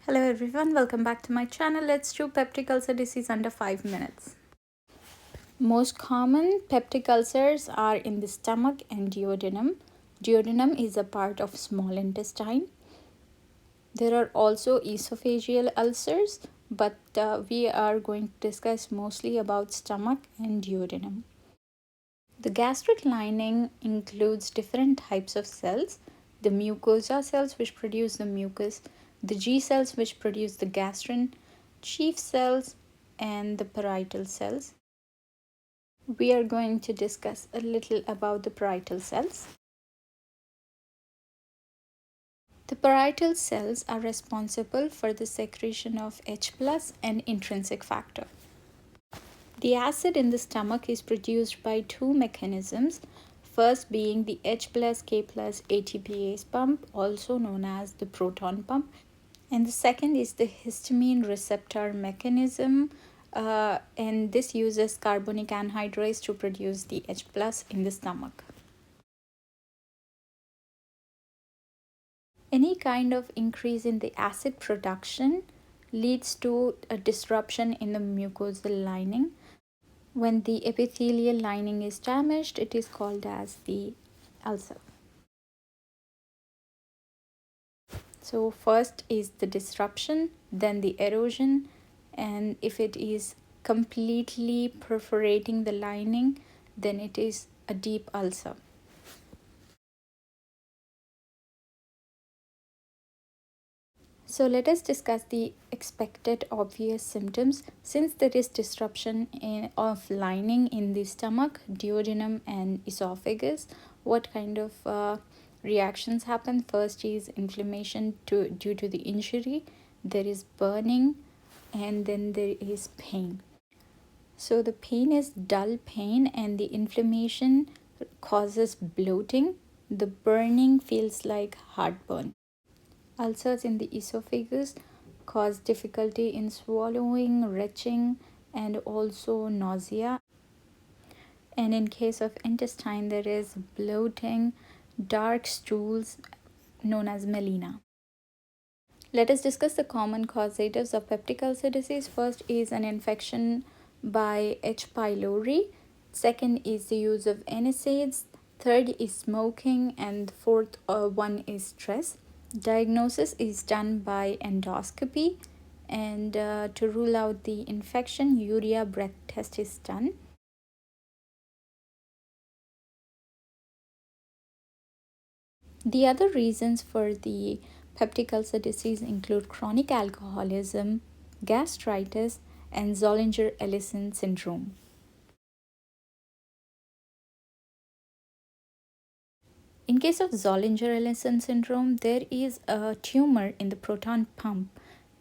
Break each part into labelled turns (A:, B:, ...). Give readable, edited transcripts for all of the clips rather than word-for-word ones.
A: Hello everyone, welcome back to my channel. Let's do peptic ulcer disease under 5 minutes. Most common peptic ulcers are in the stomach and duodenum. Duodenum is a part of small intestine. There are also esophageal ulcers, but we are going to discuss mostly about stomach and duodenum. The gastric lining includes different types of cells: the mucosa cells, which produce the mucus, the G cells, which produce the gastrin, chief cells, and the parietal cells. We are going to discuss a little about the parietal cells. The parietal cells are responsible for the secretion of H plus and intrinsic factor. The acid in the stomach is produced by two mechanisms, first being the H plus K plus ATPase pump, also known as the proton pump, and the second is the histamine receptor mechanism, and this uses carbonic anhydrase to produce the H plus in the stomach. Any kind of increase in the acid production leads to a disruption in the mucosal lining. When the epithelial lining is damaged, it is called as the ulcer. So first is the disruption, then the erosion, and if it is completely perforating the lining, then it is a deep ulcer. So let us discuss the expected obvious symptoms. Since there is disruption of lining in the stomach, duodenum, and esophagus, what kind of reactions happen? First is inflammation due to the injury, there is burning, and then there is pain. So the pain is dull pain, and the inflammation causes bloating. The burning feels like heartburn. Ulcers in the esophagus cause difficulty in swallowing, retching, and also nausea. And in case of intestine, there is bloating, dark stools known as melena. Let us discuss the common causatives of peptic ulcer disease. First is an infection by H. pylori. Second is the use of NSAIDs. Third is smoking, and fourth one is stress. Diagnosis is done by endoscopy, and to rule out the infection, urea breath test is done. The other reasons for the peptic ulcer disease include chronic alcoholism, gastritis, and Zollinger-Ellison syndrome. In case of Zollinger-Ellison syndrome, there is a tumor in the proton pump,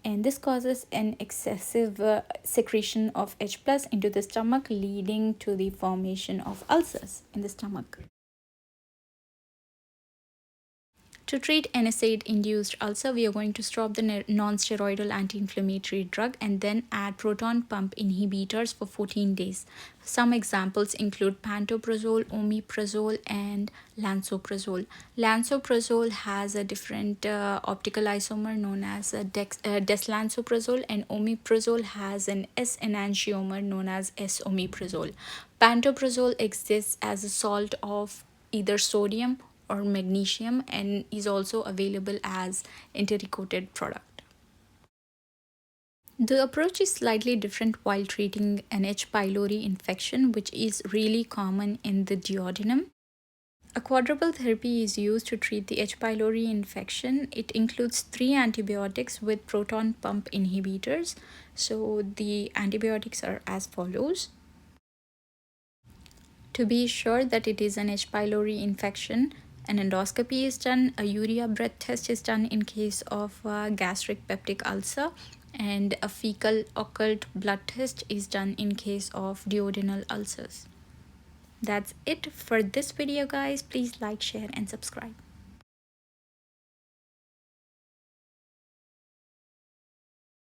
A: and this causes an excessive secretion of H plus into the stomach, leading to the formation of ulcers in the stomach. To treat NSAID-induced ulcer, we are going to stop the non-steroidal anti-inflammatory drug and then add proton pump inhibitors for 14 days. Some examples include pantoprazole, omeprazole, and lansoprazole. Lansoprazole has a different optical isomer known as deslansoprazole, and omeprazole has an S enantiomer known as S-omeprazole. Pantoprazole exists as a salt of either sodium or magnesium and is also available as enteric-coated product. The approach is slightly different while treating an H. pylori infection, which is really common in the duodenum. A quadruple therapy is used to treat the H. pylori infection. It includes 3 antibiotics with proton pump inhibitors. So the antibiotics are as follows. To be sure that it is an H. pylori infection, an endoscopy is done, a urea breath test is done in case of gastric peptic ulcer, and a fecal occult blood test is done in case of duodenal ulcers. That's it for this video, guys. Please like, share, and subscribe.